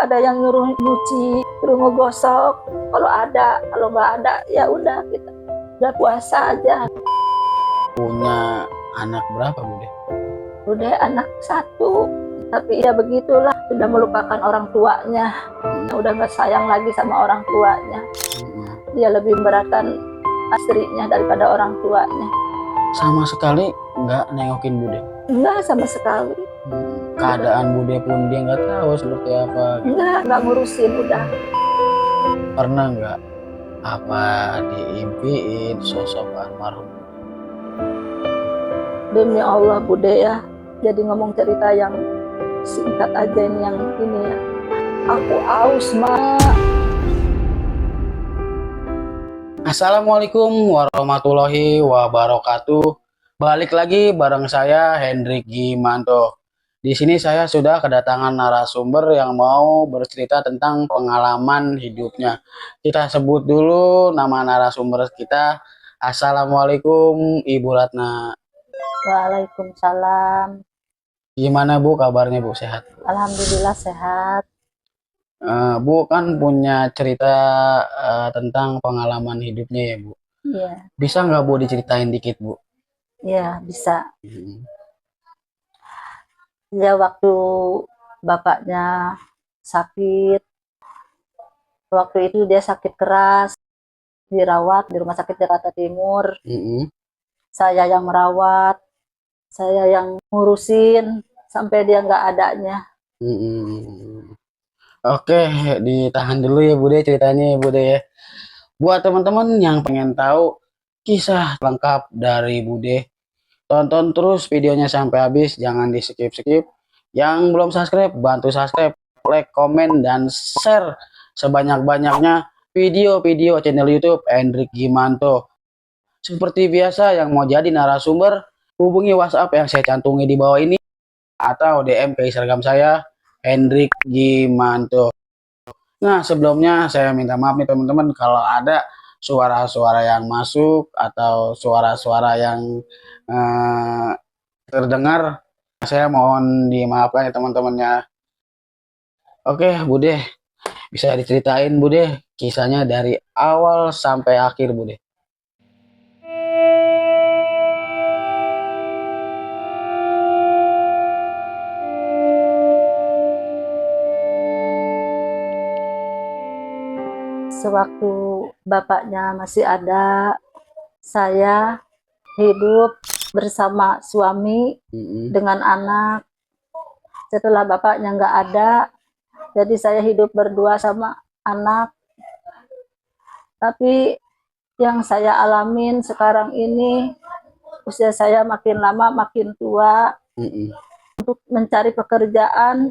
Ada yang nyuruh nyuci, suruh ngegosok. Kalau nggak ada ya udah kita udah puasa aja. Punya anak berapa Bude? Udah anak satu, tapi ya begitulah, sudah melupakan orang tuanya, udah nggak sayang lagi sama orang tuanya. Dia lebih memberatkan istrinya daripada orang tuanya. Sama sekali nggak nengokin Bude? Enggak sama sekali. Keadaan Bude pun dia nggak tahu seperti apa gitu. Enggak ngurusin udah. Pernah nggak apa diimpiin sosok almarhum? Demi Allah Bude ya, jadi ngomong cerita yang singkat aja ini, yang ini ya. Aku aus mak. Assalamualaikum warahmatullahi wabarakatuh. Balik lagi bareng saya Hendrik Gimanto. Di sini saya sudah kedatangan narasumber yang mau bercerita tentang pengalaman hidupnya. Kita sebut dulu nama narasumber kita. Assalamualaikum Ibu Ratna. Waalaikumsalam. Gimana Bu kabarnya Bu, sehat? Alhamdulillah sehat. Bu kan punya cerita tentang pengalaman hidupnya ya Bu. Iya. Bisa nggak Bu diceritain dikit Bu? Iya bisa. Ya waktu bapaknya sakit, waktu itu dia sakit keras, dirawat di rumah sakit Jakarta Timur. Saya yang merawat, saya yang ngurusin sampai dia nggak adanya. Oke, ditahan dulu ya Bude ceritanya ya Bude ya. Buat teman-teman yang pengen tahu kisah lengkap dari Bude, tonton terus videonya sampai habis, jangan di skip-skip. Yang belum subscribe, bantu subscribe, like, komen, dan share sebanyak-banyaknya video-video channel YouTube Hendrik Gimanto. Seperti biasa, yang mau jadi narasumber, hubungi WhatsApp yang saya cantungi di bawah ini, atau DM ke Instagram saya, Hendrik Gimanto. Nah, sebelumnya saya minta maaf nih teman-teman kalau ada suara-suara yang masuk atau suara-suara yang terdengar. Saya mohon dimaafkan ya teman-temannya. Oke, Bude, bisa diceritain Bude kisahnya dari awal sampai akhir Bude. Sewaktu bapaknya masih ada, saya hidup bersama suami dengan anak. Setelah bapaknya nggak ada, jadi saya hidup berdua sama anak. Tapi yang saya alamin sekarang ini, usia saya makin lama makin tua. Untuk mencari pekerjaan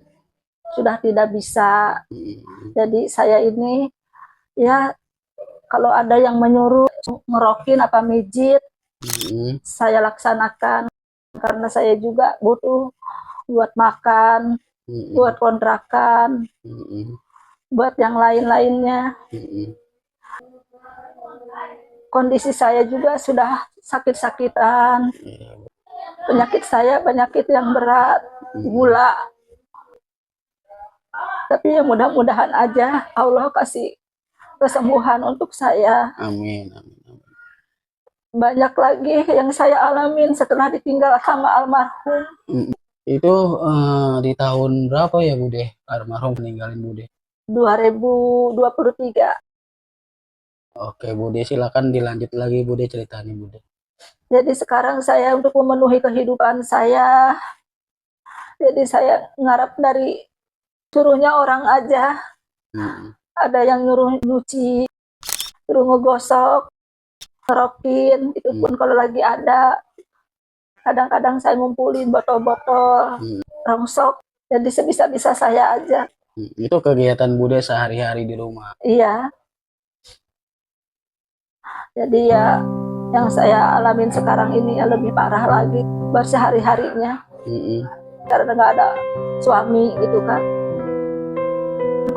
sudah tidak bisa. Jadi saya ini ya, kalau ada yang menyuruh ngerokin apa mijit, saya laksanakan, karena saya juga butuh buat makan, buat kontrakan, buat yang lain-lainnya. Kondisi saya juga sudah sakit-sakitan. Penyakit saya penyakit yang berat, gula. Tapi ya mudah-mudahan aja Allah kasih kesembuhan untuk saya. Amin. Banyak lagi yang saya alamin setelah ditinggal sama almarhum. Itu di tahun berapa ya Bude almarhum meninggalin Bude? 2023. Oke Bude, silakan dilanjut lagi Bude ceritanya Bude. Jadi sekarang saya untuk memenuhi kehidupan saya, jadi saya ngarap dari suruhnya orang aja. Ada yang nyuruh nyuci, suruh ngegosok, ngerokin, itu pun kalau lagi ada. Kadang-kadang saya ngumpulin botol-botol, rongsok, jadi sebisa-bisa saya aja. Itu kegiatan Bude sehari-hari di rumah? Iya. Jadi ya, yang saya alamin sekarang ini ya lebih parah lagi bersehari-harinya. Karena nggak ada suami gitu kan.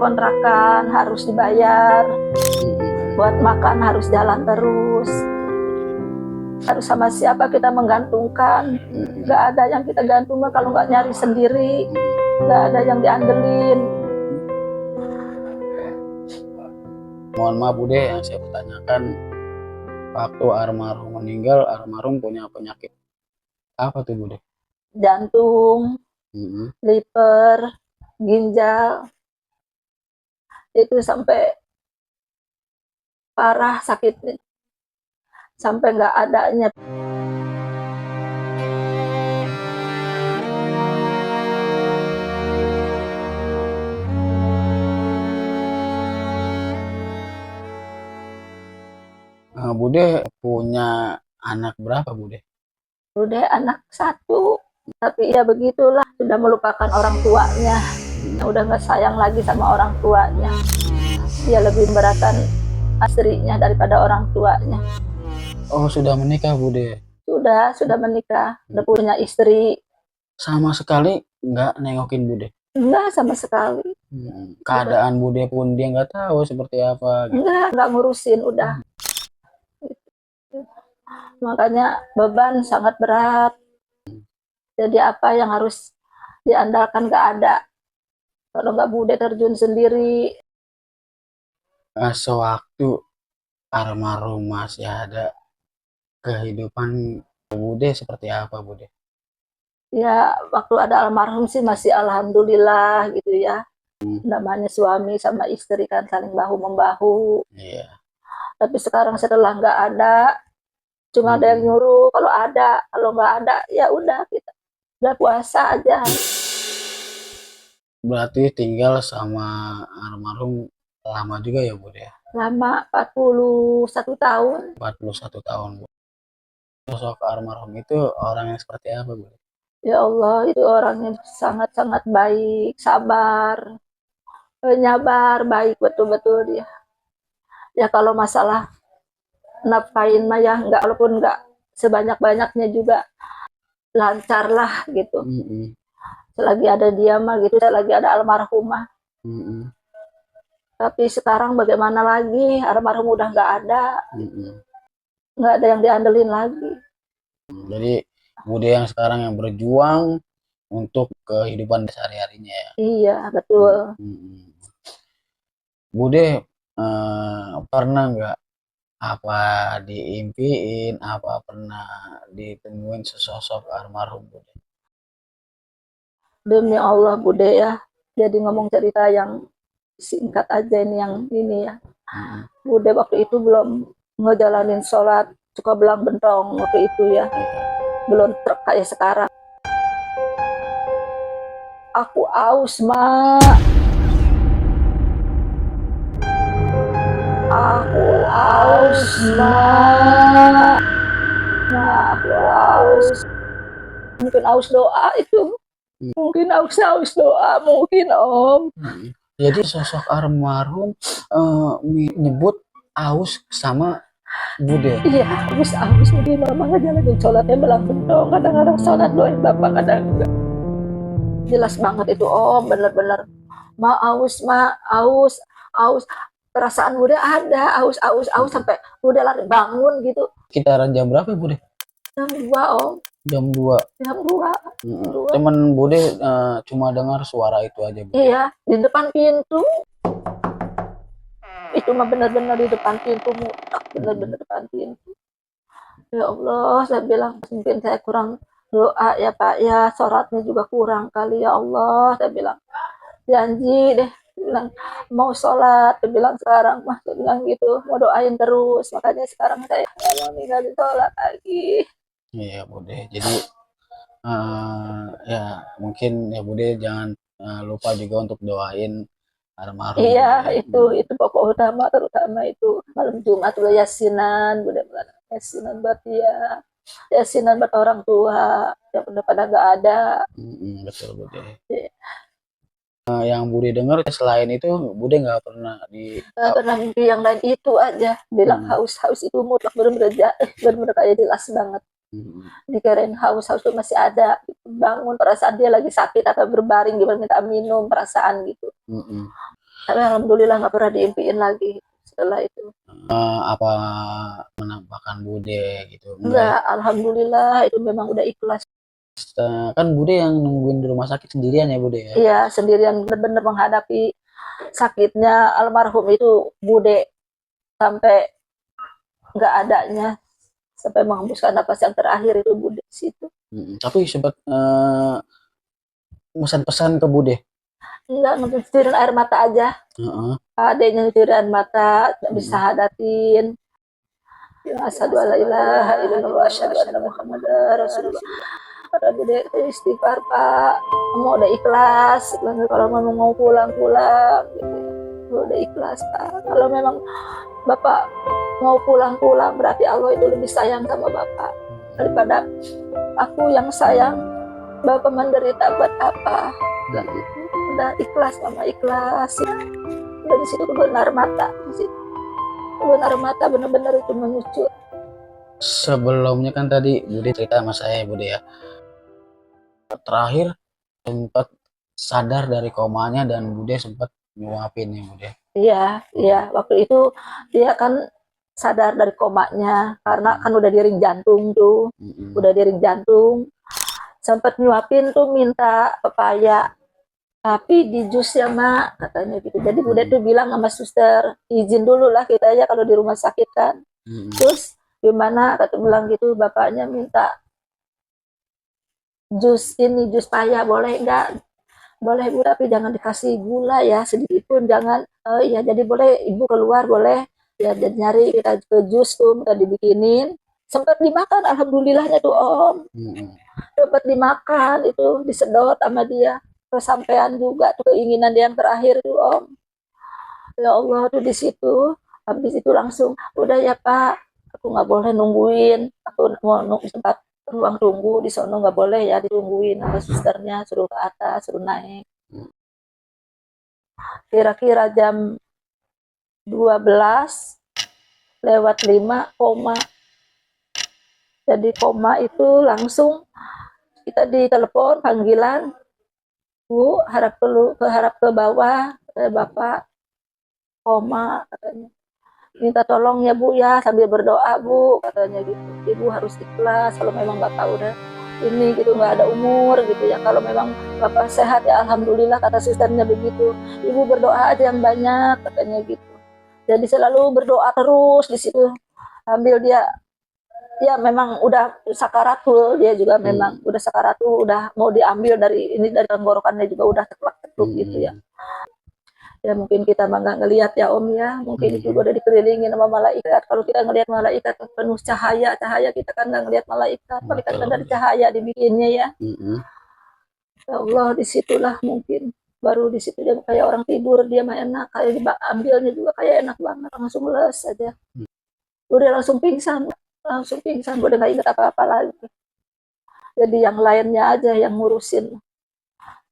Kontrakan harus dibayar, buat makan harus jalan terus. Harus sama siapa kita menggantungkan. Nggak ada yang kita gantungkan kalau nggak nyari sendiri. Nggak ada yang diandelin. Mohon maaf Bude, yang saya pertanyakan, waktu almarhum meninggal, almarhum punya penyakit apa tuh Bude? Jantung, liver, ginjal, itu sampai parah sakitnya, sampai nggak adanya. Bude punya anak berapa Bude? Udah anak satu, tapi ya begitulah, sudah melupakan orang tuanya, udah nggak sayang lagi sama orang tuanya. Dia lebih memberatkan istrinya daripada orang tuanya. Oh, sudah menikah Bude? Sudah menikah, udah punya istri. Sama sekali nggak nengokin Bude? Enggak sama sekali. Keadaan Bude pun dia nggak tahu seperti apa? Enggak ngurusin, udah. Makanya beban sangat berat. Jadi apa yang harus diandalkan nggak ada. Kalau nggak Bude terjun sendiri. Sewaktu almarhum masih ada, kehidupan Bude seperti apa Bude? Ya waktu ada almarhum sih masih alhamdulillah gitu ya. Namanya suami sama istri kan saling bahu membahu. Iya. Tapi sekarang setelah nggak ada, cuma ada yang nyuruh, kalau nggak ada ya udah kita udah puasa aja. Berarti tinggal sama almarhum lama juga ya Bude ya? Lama, 41 tahun. 41 tahun Bu. Sosok almarhum itu orang yang seperti apa Bu? Ya Allah, itu orangnya sangat-sangat baik, sabar, nyabar, baik betul-betul dia. Ya kalau masalah nafkain mah ya nggak, walaupun nggak sebanyak-banyaknya juga lancar lah gitu. Selagi ada dia mah gitu, selagi ada almarhumah. Tapi sekarang bagaimana lagi, almarhum udah nggak ada, nggak ada yang diandelin lagi. Jadi Bude yang sekarang yang berjuang untuk kehidupan sehari-harinya ya? Iya betul. Bude pernah nggak apa diimpiin, apa pernah ditemuin sesosok almarhum Bude? Demi Allah Bude ya, jadi ngomong cerita yang singkat aja ini ya. Bude waktu itu belum ngejalanin sholat, suka belang bentong waktu itu ya, belum truk kayak sekarang. Aku aus mak, aku aus mak, aku aus. Mungkin aus doa itu, mungkin aus doa, mungkin Om. Jadi sosok almarhum nyebut aus sama Bude? Iya, aus mungkin mama ngejalanin sholatnya belang bentong, kadang-kadang sholat doain bapak, kadang enggak. Jelas banget itu Om, bener-bener ma aus, perasaan Bude ada, aus sampai Bude lari bangun gitu. Sekitaran jam berapa Bude? Jam 2 Om. Jam 2. Jam 2. Temen Bude cuma dengar suara itu aja Bude? Iya, di depan pintu. Itu mah benar-benar di depan pintu, mutlak benar-benar depan pintu. Ya Allah, saya bilang mungkin saya kurang doa ya Pak ya, sholatnya juga kurang kali ya Allah. Saya bilang janji deh, bilang mau sholat, saya bilang sekarang mah, saya bilang gitu, mau doain terus. Makanya sekarang saya mau ninggalin sholat lagi. Iya Bude, jadi ya mungkin ya Bude jangan lupa juga untuk doain almarhum. Iya, itu pokok utama, terutama itu malam Jumat tuh yasinan, Bude yasinan buat dia, yasinan buat orang tua yang udah pada nggak ada. Betul Bude. Yang Bude dengar selain itu Bude nggak pernah pernah mimpi yang lain, itu aja bilang haus itu mutlak, bener-bener kayak jelas banget. Dikirain haus itu masih ada, bangun perasaan dia lagi sakit atau berbaring gimana minta minum, perasaan gitu. Tapi alhamdulillah nggak pernah diimpiin lagi setelah itu. Apa menampakkan Bude gitu? Enggak, alhamdulillah itu memang udah ikhlas. Kan Bude yang nungguin di rumah sakit sendirian ya Bude ya? Iya, sendirian, benar-benar menghadapi sakitnya almarhum itu Bude. sampai nggak adanya, sampai menghembuskan napas yang terakhir itu Bude di situ. Tapi sempat pesan-pesan ke Bude? Enggak, nyucirin air mata aja. Adanya nyucirin air mata, nggak bisa hadatin. Asyhadu alla ilaha illallah wa asyhadu anna muhammadar rasulullah. Kata Bude istighfar Pak, mau udah ikhlas, kalau memang mau pulang-pulang gitu ya. Udah ikhlas Pak. Kalau memang Bapak mau pulang-pulang berarti Allah itu lebih sayang sama Bapak daripada aku yang sayang. Bapak menderita buat apa? Dan itu udah ikhlas, Mama ikhlas. Dan di situ benar mata, di situ benar mata benar-benar itu menyucut. Sebelumnya kan tadi Bude cerita sama saya Bude ya, terakhir sempat sadar dari komanya dan Bude sempat nyuapin ya Bude. Iya, waktu itu dia kan sadar dari komanya karena kan udah di ring jantung tuh, udah di ring jantung. Sempat nyuapin tuh minta pepaya, tapi di jus ya Mak, katanya gitu. Jadi Bude tuh bilang sama suster, izin dulu lah kita ya kalau di rumah sakit kan. Terus gimana, kata bilang gitu, bapaknya minta jus ini, jus paya, boleh enggak? Boleh Bu, tapi jangan dikasih gula ya, sedikit pun jangan. Ya jadi boleh Ibu keluar, boleh ya, jadi nyari kita ke jus tuh, minta dibikinin. Sempat dimakan, alhamdulillahnya tuh Om. Dapat dimakan itu, disedot sama dia. Kesampaian juga tuh keinginan dia yang terakhir tuh Om. Ya Allah tuh di situ. Habis itu langsung, udah ya Pak, aku nggak boleh nungguin. Aku mau nunggu tempat ruang tunggu di sono, nggak boleh ya ditungguin sama susternya, suruh ke atas, suruh naik. Kira-kira jam 12:05 koma. Jadi koma itu langsung kita ditelepon panggilan, Bu, harap ke bawah, Bapak koma katanya. Minta tolong ya Bu ya, sambil berdoa Bu, katanya gitu. Ibu harus ikhlas kalau memang Bapak udah ini gitu, nggak ada umur gitu ya. Kalau memang Bapak sehat ya alhamdulillah, kata susternya begitu. Ibu berdoa aja yang banyak, katanya gitu. Jadi selalu berdoa terus di situ. Ambil dia, ya memang udah sakaratul, dia juga memang udah sakaratul, udah mau diambil dari ini, dari tenggorokannya juga udah teklak-tekluk gitu ya. Ya mungkin kita nggak ngelihat ya Om ya, mungkin itu udah dikelilingi sama malaikat. Kalau kita ngelihat malaikat penuh cahaya kita kan nggak ngelihat malaikat kan dari cahaya dibikinnya ya. Ya Allah, disitulah mungkin baru di situ dia kayak orang tidur, dia mah enak, kayak ambilnya juga kayak enak banget, langsung les aja. Udah langsung pingsan, udah nggak ingat apa-apa lagi. Jadi yang lainnya aja yang ngurusin.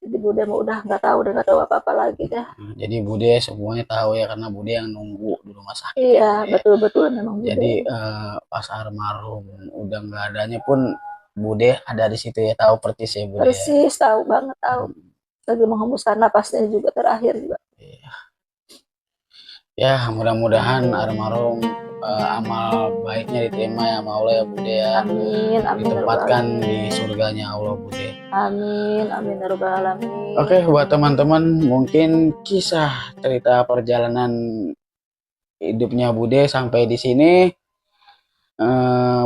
Jadi Bude udah nggak tahu apa-apa lagi deh. Jadi Bude semuanya tahu ya, karena Bude yang nunggu di rumah sakit. Iya, betul-betul memang Bude. Jadi pas almarhum udah nggak adanya pun Bude ada di situ ya, tahu persis ya Bude. Persis, tahu banget, tahu. Lagi menghembuskan napasnya juga terakhir juga. Ya, mudah-mudahan almarhum amal baiknya diterima ya sama Allah ya Bude ya. Amin, ditempatkan di surganya Allah Bude. Amin ya rabbal alamin. Oke, buat teman-teman, mungkin kisah cerita perjalanan hidupnya Bude sampai di sini.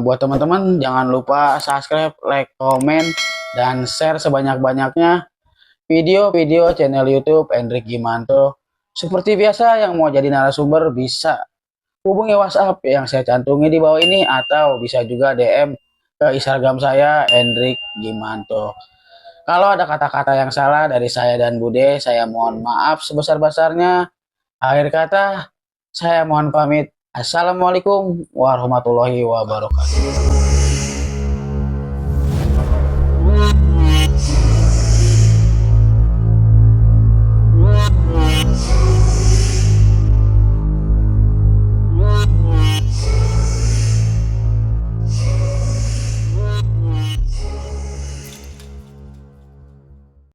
Buat teman-teman jangan lupa subscribe, like, komen, dan share sebanyak-banyaknya video-video channel YouTube Hendrik Gimanto. Seperti biasa, yang mau jadi narasumber bisa hubungi WhatsApp yang saya cantungi di bawah ini, atau bisa juga DM ke Instagram saya Hendrik Gimanto. Kalau ada kata-kata yang salah dari saya dan Bude, saya mohon maaf sebesar-besarnya. Akhir kata, saya mohon pamit. Assalamualaikum warahmatullahi wabarakatuh.